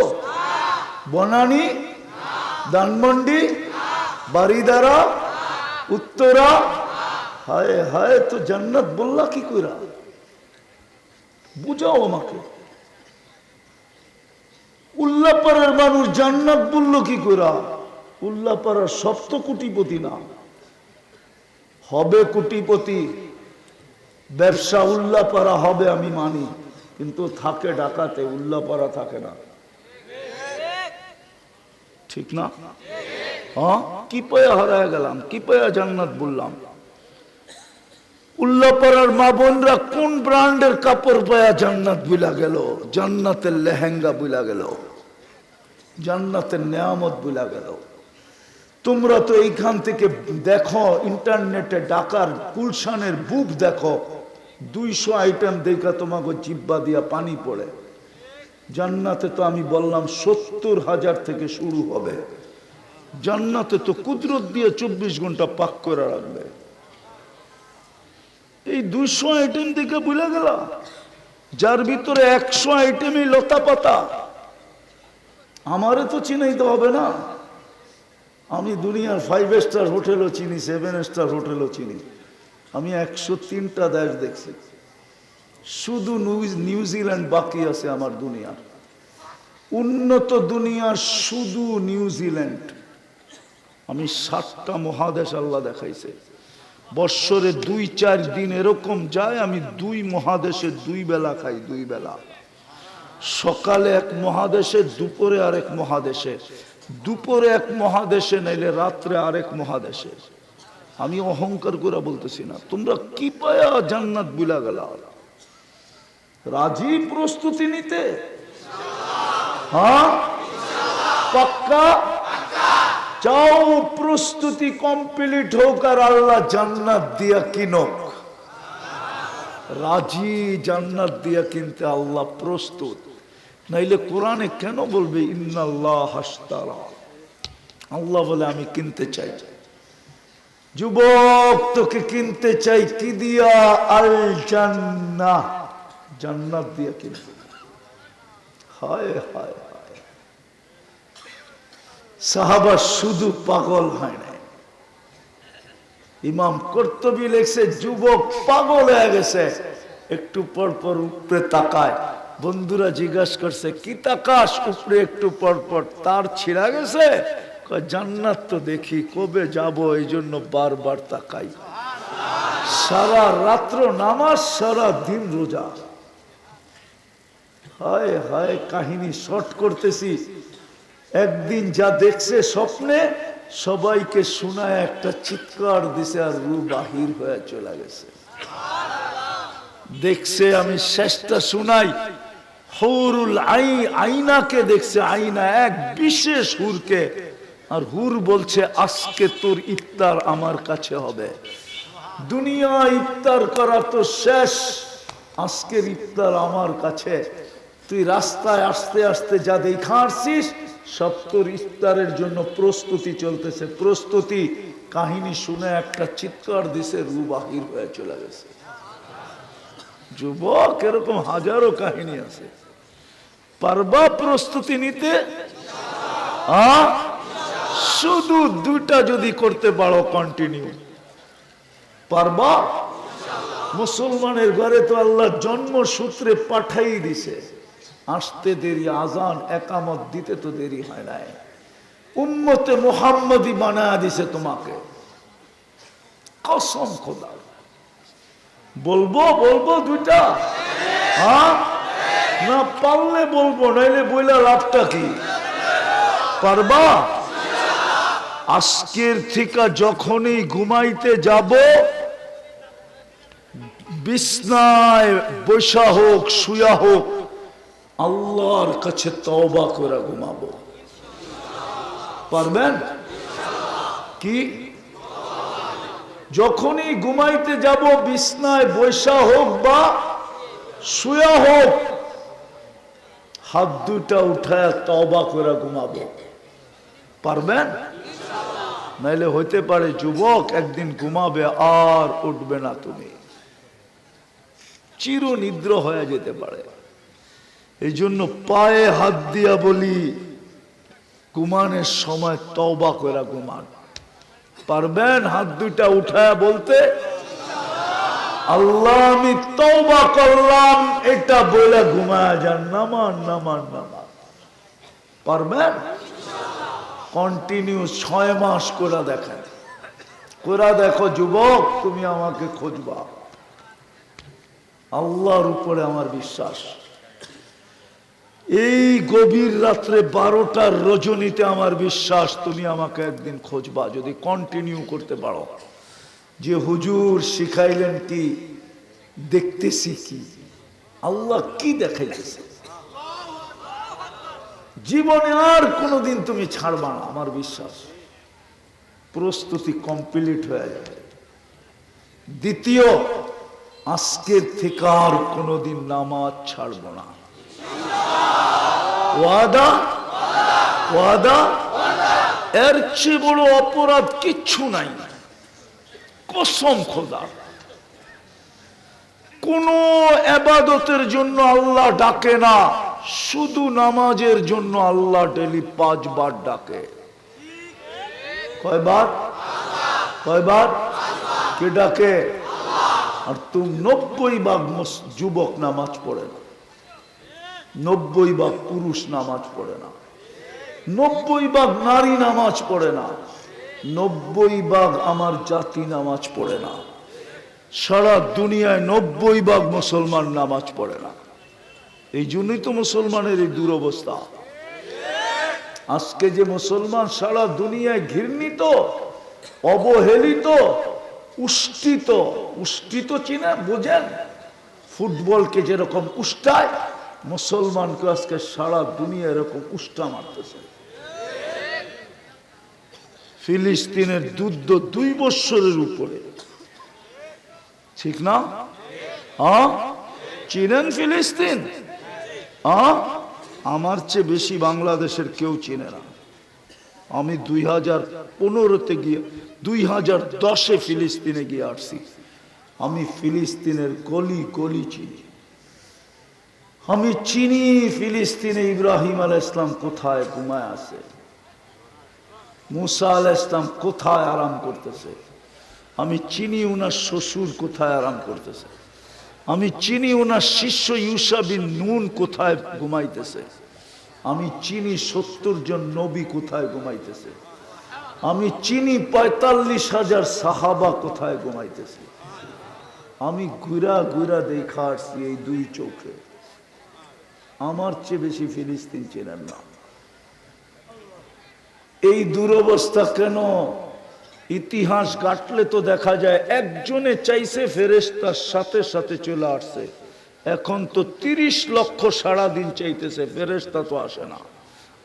বনানী, ধানমন্ডি, বারিদারা, উত্তরা, হায় হায়, তো জান্নাত বললা কি কইরা? বুঝাও আমাকে। উল্লাপাড়ার মানুষ জান্নাত বলল কি কইরা? উল্লাপাড়ার সব তো কোটিপতি না, হবে কোটিপতি, ব্যবসা উল্লাপাড়া হবে আমি মানি, কিন্তু থাকে ঢাকাতে, উল্লাপাড়া থাকে না, ঠিক না? হ্যাঁ, কি পায়া হারায় গেলাম, কি পায়া জান্নাত বললাম? উল্লাপাড়ার মা বোনরা কোন ব্র্যান্ডের কাপড় পায়া জান্নাত বুলা গেল? জান্নাতের লেহেঙ্গা বুলা গেল, জান্নাতের নেয়ামত বুলা গেল। তোমরা তো এইখান থেকে দেখো, ইন্টারনেটে ঢাকার গুলশানের বুক দেখো, 200 আইটেম দেখা তোমাকে জিব্বা দিয়া পানি পড়ে। জান্নাতে তো আমি বললাম 70,000 থেকে শুরু হবে। জান্নাতে তো কুদরত দিয়ে 24 ঘন্টা পাক করে রাখবে। এই 200 আইটেম দেখে ভুলে গেল, যার ভিতরে 100 আইটেমই লতা পাতা। আমারে তো চিনাইতে হবে না, আমি দুনিয়ার 5 স্টার হোটেলও চিনি, 7 স্টার হোটেলও চিনি। আমি 103টা দেশ দেখছি, শুধু নিউজিল্যান্ড বাকি আছে আমার দুনিয়ার। উন্নত দুনিয়ার শুধু নিউজিল্যান্ড। আমি 7টা মহাদেশ আল্লাহ দেখাইছে। বৎসরে 2-4 দিন এরকম যায়, আমি 2 মহাদেশে 2 বেলা খাই, 2 বেলা। সকালে এক মহাদেশে, দুপুরে আরেক মহাদেশে, দুপুরে এক মহাদেশে, নাইলে রাত্রে আরেক মহাদেশে। আমি অহংকার করে বলতেছি না। তোমরা কি পায়া জান্নাত বুলা গেল? রাজি প্রস্তুতি নিতে? হ্যাঁ, পাক্কা চাও? প্রস্তুতি কমপ্লিট হোক আর আল্লাহ জান্নাত দিয়া কিনক। রাজি জান্নাত দিয়া কিনতে আল্লাহ প্রস্তুত, নাইলে কোরআনে কেন বলবে ইন্নাল্লাহ হাশতারা? আল্লাহ বলে আমি কিনতে চাই। যুবক, তোকে কিনতে চাই কি দিয়া? আল জান্নাহ, জান্নাত দিয়া কিনতে। হায় হায় হায়, সাহাবা শুধু পাগল হয় না, ইমাম কর্তুবী লেখছে যুবক পাগল হয়ে গেছে। একটু পর পর উপরে তাকায়, বন্ধুরা জিজ্ঞাসা করছে কি তাকাস উপরে একটু পর পর, তার ছিঁড়া গেছে? কয় জান্নাত তো দেখি, কবে যাব এই জন্য বারবার তাকাই। সারা রাত্র নামাজ, সারা দিন রোজা। হায় হায়, কাহিনী শর্ট করতেছি। একদিন যা দেখছে স্বপ্নে, সবাইকে শোনায় একটা চিৎকার দিছে আর রু বাহির হয়ে চলে গেছে। দেখছে, আমি শেষটা শুনাই। হুরুল আইনাকে দেখছে, আইনা এক বিশেষ হুরকে, আর হুর বলছে আজকে তোর ইফতার আমার কাছে হবে। দুনিয়া ইফতার করা তো শেষ, আজকের ইফতার আমার কাছে। তুই রাস্তায় আসতে আসতে যা দেখা আসছিস, সব তোর ইফতারের জন্য প্রস্তুতি চলতেছে, প্রস্তুতি। কাহিনী শুনে একটা চিৎকার দিছে, রু বাহির হয়ে চলে গেছে। যুবক, এরকম হাজারো কাহিনী আছে। পারবা প্রস্তুতি নিতে? শুধু দুইটা যদি করতে পারো কন্টিনিউ, পারবা? মুসলমানের ঘরে তো আল্লাহ জন্মসূত্রে পাঠাই দিছে, আসতে দেরি, আজান একামত দিতে তো দেরি হয় নাই। উম্মতে মুহাম্মদী বানায়া দিছে তোমাকে, কসম খোদা। বলবো বলবো দুইটা? না পারলে বলবো, নাইলে বইলা লাভটা কি? পারবা? আজকের থেকে যখনই ঘুমাইতে যাব, বিছনায় বসা হোক শুয়া হোক, আল্লাহর কাছে তওবা করে ঘুমাবো। পারবেন কি? যখনই ঘুমাইতে যাব, বিছনায় বসা হোক বা শুয়া হোক, হাত দুটা উঠায় তওবা করে ঘুমাবো। পারবেন? নাইলে হইতে পারে যুবক একদিন ঘুমাবে আর উঠবে না, তুমি চির নিদ্র হয়ে যেতে পারে। এই জন্য পায়ে হাত দিয়া বলি, ঘুমানোর সময় তওবা করে ঘুমান। পারবেন হাত দুইটা উঠায় বলতে, আল্লাহ আমি তওবা করলাম, এটা বলে ঘুমায় যান, নামান নামান নামান। পারবেন? কন্টিনিউ 6 মাস করে দেখেন, করে দেখো যুবক, তুমি আমাকে খুঁজবা। আল্লাহর উপরে আমার বিশ্বাস। এই গভীর রাত্রে 12টার রজনীতে আমার বিশ্বাস তুমি আমাকে একদিন খুঁজবা, যদি কন্টিনিউ করতে পারো। যে হুজুর শিখাইলেন কি, দেখতেছি কি, আল্লাহ কি দেখাইতেছে, জীবনে আর কোনোদিন তুমি ছাড়বা না, আমার বিশ্বাস। প্রস্তুতি কমপ্লিট হয়ে যাবে। দ্বিতীয়, আজকের থেকে আর কোনোদিন নামাজ ছাড়ব না। ওয়াদা? ওয়াদা? এর চেয়ে বড় অপরাধ কিচ্ছু নাই, কসম খোদা। কোন ইবাদতের জন্য আল্লাহ ডাকে না, শুধু নামাজের জন্য আল্লাহ ডেলি 5 বার ডাকে। কয়বার? কয়বার? কে ডাকে? আর তুমি 90 ভাগ যুবক নামাজ পড়ে না, 90 ভাগ পুরুষ নামাজ পড়ে না, 90 ভাগ নারী নামাজ পড়ে না, 90 ভাগ আমার জাতি নামাজ পড়ে না। সারা দুনিয়ায় 90 ভাগ মুসলমান নামাজ পড়ে না। এই জন্যই তো মুসলমানের এই দুরবস্থা। আজকে যে মুসলমান সারা দুনিয়ায় ঘৃণিত, অবহেলিত, উষ্টিত, উষ্টিত চিনা বুঝেন? ফুটবলকে যেরকম উষ্টায়, মুসলমানকে আজকে সারা দুনিয়া এরকম উষ্টা মারতেছে। ফিলিস্তিনের যুদ্ধ 2 বছরের উপরে, ঠিক না? চিনেন ফিলিস্তিন? আমার চেয়ে বেশি বাংলাদেশের কেউ চিনে না। আমি 2015-তে গিয়ে 2010-এ ফিলিস্তিনে গিয়ে আসছি। আমি ফিলিস্তিনের গলি গলি চিনি। আমি চিনি ফিলিস্তিনে ইব্রাহিম আলাইহিস সালাম কোথায় ঘুমায় আছে, মুসা আলাইহিস সালাম কোথায় আরাম করতেছে। আমি চিনি উনার শ্বশুর কোথায় আরাম করতেছে। আমি চিনি ওনার শিষ্য ইউসা বিন নুন কোথায় ঘুমাইতেছে। আমি চিনি 70 জন নবী কোথায় ঘুমাইতেছে। আমি চিনি 45,000 সাহাবা কোথায় ঘুমাইতেছে। আমি ঘুরা ঘুরা দেখা আসছি এই দুই চোখে। আমার চেয়ে বেশি ফিলিস্তিন চেনেন না। এই দুরবস্থা কেন? ইতিহাস ঘাটলে তো দেখা যায় একজনে চাইছে ফেরেশতার সাথে সাথে চলে আসছে। এখন তো 30 লক্ষ সারাদিন চাইতেছে, ফেরেশতা তো আসে না।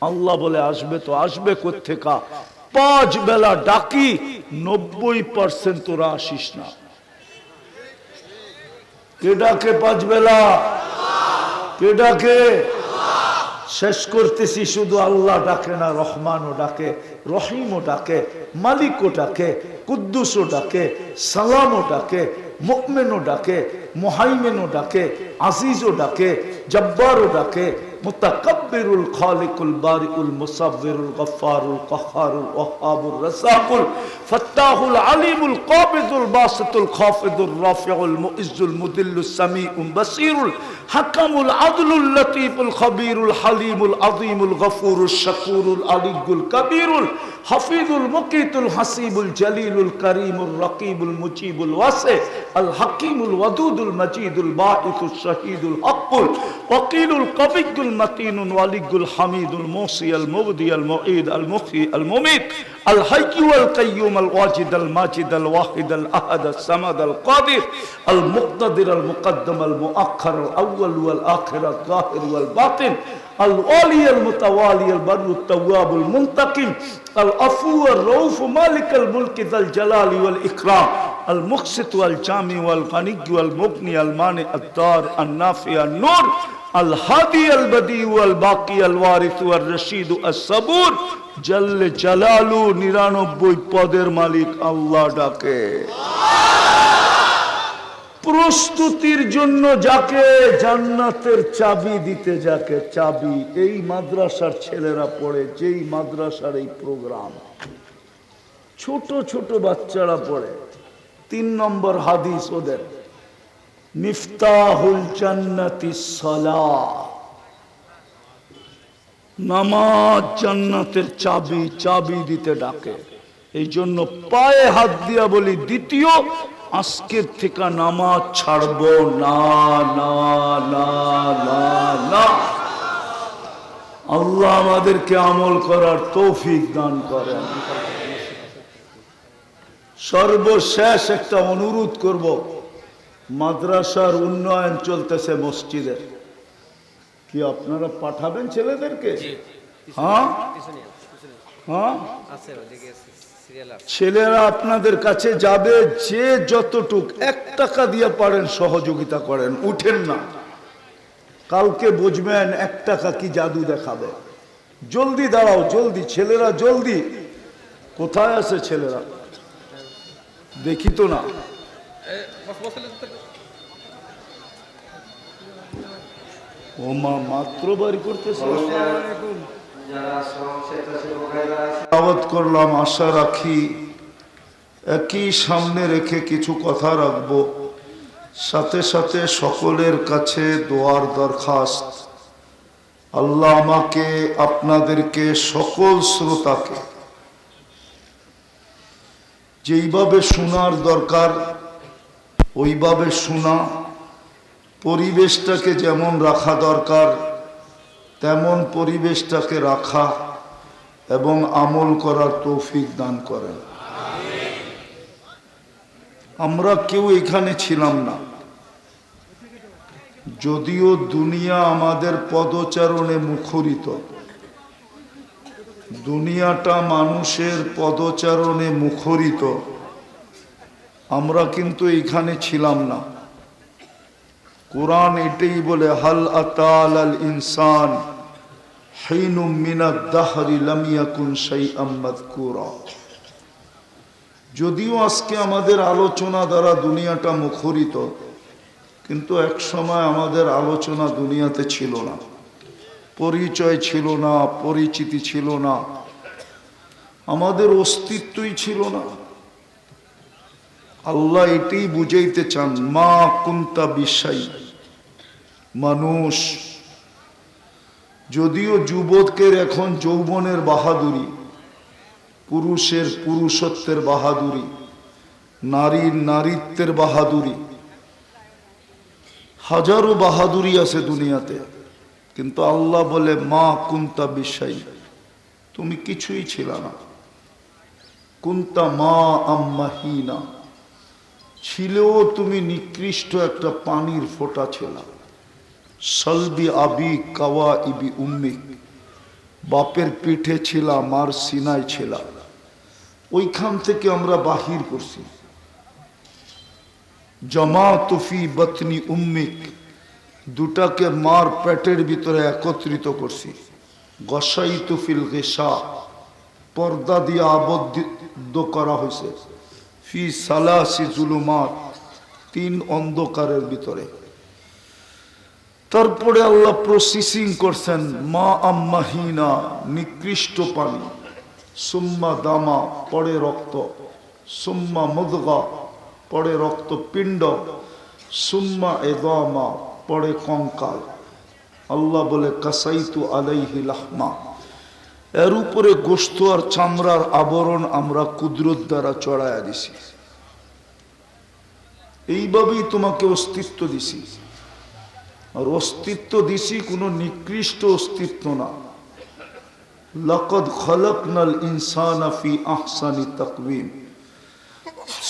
আল্লাহ বলে আসবে তো আসবে কোত্থেকা? 5 বেলা ডাকি 90% তোরা আসিস না। কে ডাকে 5 বেলা? কে ডাকে? শেষ করতেছি, শুধু আল্লাহ ডাকে না, রহমানও ডাকে, রহিমও ডাকে, মালিকও ডাকে, কুদ্দুসও ডাকে, সালামও ডাকে, মুমিনও ডাকে, মুহাইমিনও ডাকে, আজিজও ডাকে, জব্বারও ডাকে, মুতাকাব্বিরুল খালিকুল বারিউল মুসাব্বিরুল গফফারুল কাহ্হারুল ওয়াহ্হাবুর রাসাকুল ফাত্তাহুল আলিমুল কাবিদুল বাসিতুল খাফিদুর রাফিউল মুইজ্জুল মুদিল্লুস সামিউল বাসিরুল হাকামুল আদলুল লতীফুল খবীরুল হালিমুল আযীমুল গফুরুশ শাকুরুল আলিয়্যুল কবীরুল হাফিজুল মুকিতুল হাসিবুল জলিলুল করিমুর রকিবুল মুজিবুল ওয়াসি আল হাকিমুল ওয়াদুদুল মজিদুল বাঈসুশ শাহীদুল হকুল ওয়াকিলুল কবিয়্যুল মতিনুল ওয়ালিয়্যুল হামিদুল মুসি আল মুবদি আল মুঈদ আল মুখি আল মুমিত আল হাইয়্যু ওয়াল কাইয়্যুম আল ওয়াজিদ আল মাজিদ আল ওয়াহিদ আল আহাদ আল সামাদ আল কাদির আল মুক্তাদির আল মুকদ্দম আল মুআখ্খার আল আউয়াল ওয়াল আখির আল যাহির ওয়াল বাতিন আল ওয়ালি আল মুতাওয়ালি আল বাররু তাওয়াব আল মুনতাকিম আল আফু আর রউফ মালিক আল মুলক যাল জালালি ওয়াল ইকরাম আল মুকসিত ওয়াল জামি ওয়াল গনি ওয়াল মুগনি আল মানি আদ দার আন নাফি আন নূর আল হাদি আল বদি ওয়াল বাকি আল ওয়ারিস ওয়ার রশিদ আস সাবুর জাল্লে জালালু 99 পদের মালিক আল্লাহ ডাকে। প্রস্তুতির জন্য যাকে জান্নাতের চাবি দিতে, যাকে চাবি। এই মাদ্রাসার ছেলেরা পড়ে, যেই মাদ্রাসার এই প্রোগ্রাম, ছোট ছোট বাচ্চারা পড়ে। 3 নম্বর হাদিস ওদের, মিফতাহুল জান্নাতিস সালাহ, নামাজ জান্নাতের চাবি, চাবি দিতে ডাকে। এই জন্য পায়ে হাত দিয়া বলি, দ্বিতীয় আজকের থেকে নামাজ ছাড়বো না, না, না, না, না। আল্লাহ আমাদেরকে আমল করার তৌফিক দান করেন। সর্বশেষ একটা অনুরোধ করব, মাদ্রাসার উন্নয়ন চলতেছে মসজিদের, কি আপনারা পাঠাবেন ছেলেদেরকে? হ্যাঁ হ্যাঁ, ছেলেরা আপনাদের কাছে যাবে, যে যতটুক 1 টাকা দিয়ে পারেন সহযোগিতা করেন, উঠেন না। কালকে বুঝবেন 1 টাকা কি জাদু দেখাবে। জলদি দাঁড়াও, জলদি ছেলেরা, জলদি। কোথায় আছে ছেলেরা? দেখি তো না। ও মা, মাত্র বাড়ি করতেছে। দাওয়াত করলাম, আশা রাখি একই সামনে রেখে কিছু কথা রাখবো। সাথে সাথে সকলের কাছে দোয়ার দরখাস্ত, আল্লাহ আমাকে, আপনাদেরকে, সকল শ্রোতাকে যেইভাবে শোনার দরকার ওইভাবে শোনা, পরিবেশটাকে যেমন রাখা দরকার তেমন পরিবেশটাকে রাখা এবং আমল করার তৌফিক দান করেন। আমরা কেউ এখানে ছিলাম না, যদিও দুনিয়া আমাদের পদচারণে মুখরিত, দুনিয়াটা মানুষের পদচারণে মুখরিত, আমরা কিন্তু এখানে ছিলাম না। কুরআন এটাই বলে, হাল আতাল ইনসান হিনুম মিনাদ দাহরি লাম ইয়াকুন শাইআম মাযকুরা। যদিও আজকে আমাদের আলোচনা দ্বারা দুনিয়াটা মুখরিত, কিন্তু এক সময় আমাদের আলোচনা দুনিয়াতে ছিল না, পরিচয় ছিল না, পরিচিতি ছিল না, আমাদের অস্তিত্বই ছিল না। আল্লাহ এটাই বুঝাইতে চান, মা কুন্তা বিশাই। মানুষ যদিও যুবকের এখন যৌবনের বাহাদুরি, পুরুষের পুরুষত্বের বাহাদুরি, নারীর নারীত্বের বাহাদুরি, হাজারো বাহাদুরি আছে দুনিয়াতে, কিন্তু আল্লাহ বলে মা কুন্তা বিশাই, তুমি কিছুই ছিল না। কুন্তা মা আম্মাহিনা, ছিলেও তুমি নিকৃষ্ট একটা পানির ফোঁটা ছিল। সলবি আবি কাওয়া ইবি উম্মিক, বাপের পিঠে ছিল, মার সিনায় ছিল, ওইখান থেকে আমরা বাহির করছি। জামাতু ফি বাতনি উম্মিক, দুটাকে মার পেটের ভিতরে একত্রিত করছি। গসাইতু ফিল গিসা, পর্দা দিয়ে আবদ্ধ করা হয়েছে। ফি সালাসি জুলুমাত, 3 অন্ধকারের ভিতরে। তারপরে আল্লাহ প্রসেসিং করছেন, মা আম্মাহিনা, নিকৃষ্ট পানি। সুম্মা দামা, পড়ে রক্ত। সুম্মা মুদগা, পড়ে রক্ত পিণ্ড। সুম্মা এদামা, পড়ে কঙ্কাল। আল্লাহ বলে কাসাইতু আলাইহি লাহমা, এর উপরে গোশত আর চামড়ার আবরণ আমরা কুদরত দ্বারা চড়াইয়া দিছি। এইভাবেই তোমাকে অস্তিত্ব দিছি। আর অস্তিত্ব দিছি কোনো নিকৃষ্ট অস্তিত্ব না। লাকাদ খালাকনাল ইনসানা ফি আহসানি তাকওয়িম,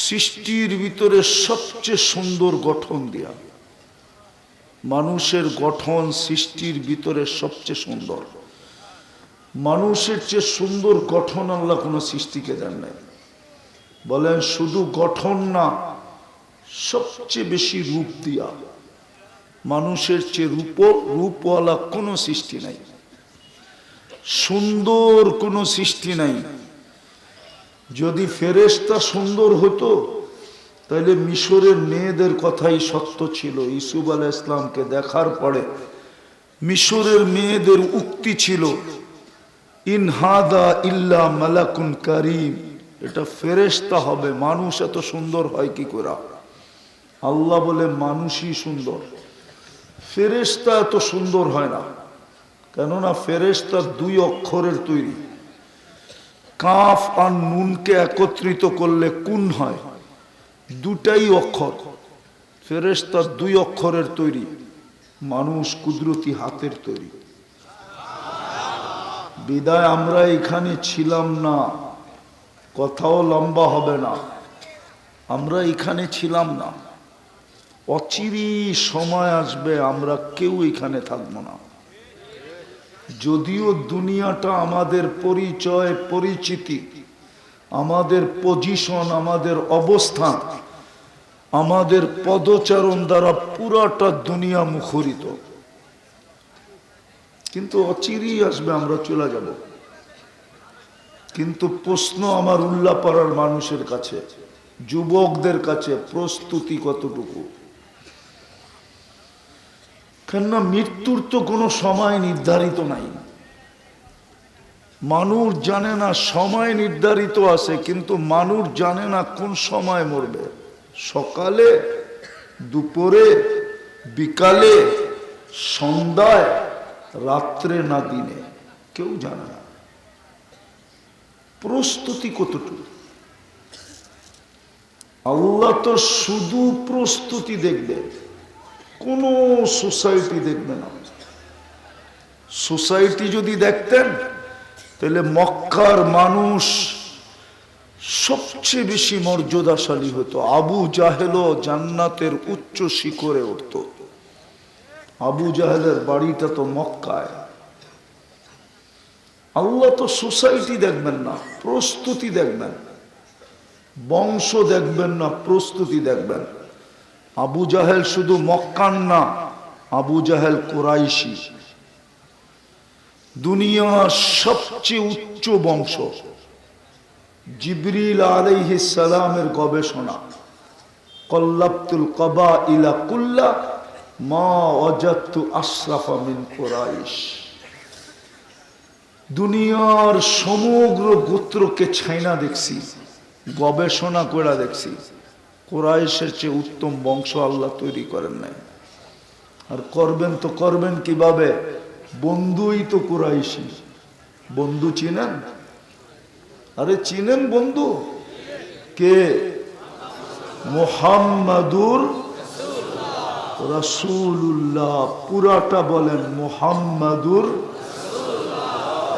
সৃষ্টির ভিতরে সবচেয়ে সুন্দর গঠন দিয়া। মানুষের গঠন সৃষ্টির ভিতরে সবচেয়ে সুন্দর। মানুষের চেয়ে সুন্দর গঠন আল্লাহ কোনো সৃষ্টিকে দেন নাই। বলেন শুধু গঠন না, সবচেয়ে বেশি রূপ দিয়া। মানুষের চেয়ে রূপওয়ালা কোনো সৃষ্টি নাই, সুন্দর কোনো সৃষ্টি নাই। যদি ফেরেশতা সুন্দর হতো তাহলে মিশরের মেয়েদের কথাই সত্য ছিল। ইউসুফ আলাইহিস সালামকে দেখার পরে মিশরের মেয়েদের উক্তি ছিল, ইন হাদা ইল্লা মালাকুন কারীম, এটা ফেরেশতা হবে, মানুষ এত সুন্দর হয় কি করে? আল্লাহ বলে মানুষই সুন্দর, ফেরেশতা এত সুন্দর হয় না। কেননা ফেরেশতা 2 অক্ষরের তৈরি। কাফ আর নুনকে একত্রিত করলে কুন হয়, দুটাই অক্ষর। ফেরেশতা 2 অক্ষরের তৈরি, মানুষ কুদরতি হাতের তৈরি। বিদায় আমরা এখানে ছিলাম না, কথাও লম্বা হবে না। আমরা এখানে ছিলাম না, অচিরি সময় আসবে আমরা কেউ এখানে থাকবো না। যদিও দুনিয়াটা আমাদের পরিচয় পরিচিতি, আমাদের পজিশন, আমাদের অবস্থান, আমাদের পদচারণ দ্বারা পুরাটা দুনিয়া মুখরিত, কিন্তু অচিরেই আসবে আমরা চলে যাব। কিন্তু প্রশ্ন আমার উল্লাপাড়ার মানুষের কাছে, যুবকদের কাছে, প্রস্তুতি কতটুকু? কেননা মৃত্যুর তো কোনো সময় নির্ধারিত নাই। মানুষ জানে না সময় নির্ধারিত আছে, কিন্তু মানুষ জানে না কোন সময় মরবে। সকালে, দুপুরে, বিকালে, সন্ধ্যায়, রাত্রে না দিনে, কেউ জানে না। প্রস্তুতি কতটুকু? আল্লাহ তো শুধু প্রস্তুতি দেখবে, কোন সোসাইটি দেখবে না। সোসাইটি যদি দেখতেন তাহলে মক্কার মানুষ সবচেয়ে বেশি মর্যাদাশালী হতো। আবু জাহেলও জান্নাতের উচ্চ শিখরে উঠত। আবু জাহেলের বাড়িটা তো মক্কায়। আল্লাহ তো সোসাইটি দেখবেন না, প্রস্তুতি দেখবেন। বংশ দেখবেন না, প্রস্তুতি দেখবেন। আবু জাহেল শুধু মক্কান না, আবু জাহেল কুরাইশি, দুনিয়ার সবচেয়ে উচ্চ বংশ। জিবরিল আলাইহিস সালামের গবেষণা, কল্লাবতুল কাবাইলা কুল্লা মা ওয়াজাদতু আশরাফা মিন কুরাইশ। দুনিয়ার সমগ্র গোত্রকে ছাইনা দেখছি, গবেষণা করে দেখছি, কুরাইশের চেয়ে উত্তম বংশ আল্লাহ তৈরি করেন নাই। আর করবেন তো করবেন কিভাবে? বন্ধুই তো কুরাইশি। বন্ধু চিনেন? আরে চিনেন বন্ধু কে? মুহাম্মাদুর রাসূলুল্লাহ। পুরাটা বলেন, মুহাম্মাদুর।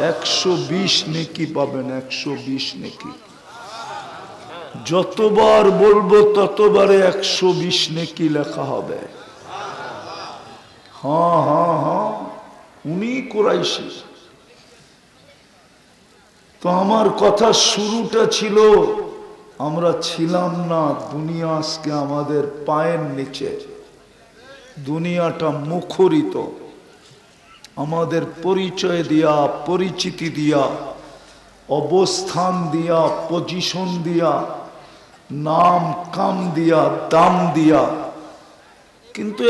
120 নেকি পাবেন, 120 নেকি। যতবার বলবো ততবারে 120 নেকি লেখা হবে। হ্যাঁ হ্যাঁ হ্যাঁ, উনি কুরাইশি। তো আমার কথা শুরুটা ছিল, আমরা ছিলাম না, দুনিয়া আজকে আমাদের পায়ের নিচে। দুনিয়াটা মুখরিত আমাদের পরিচয় দিয়া, পরিচিতি দিয়া, অবস্থান দিয়া, পজিশন দিয়া, নাম কাম দিয়া, দাম দিয়া। কিন্তু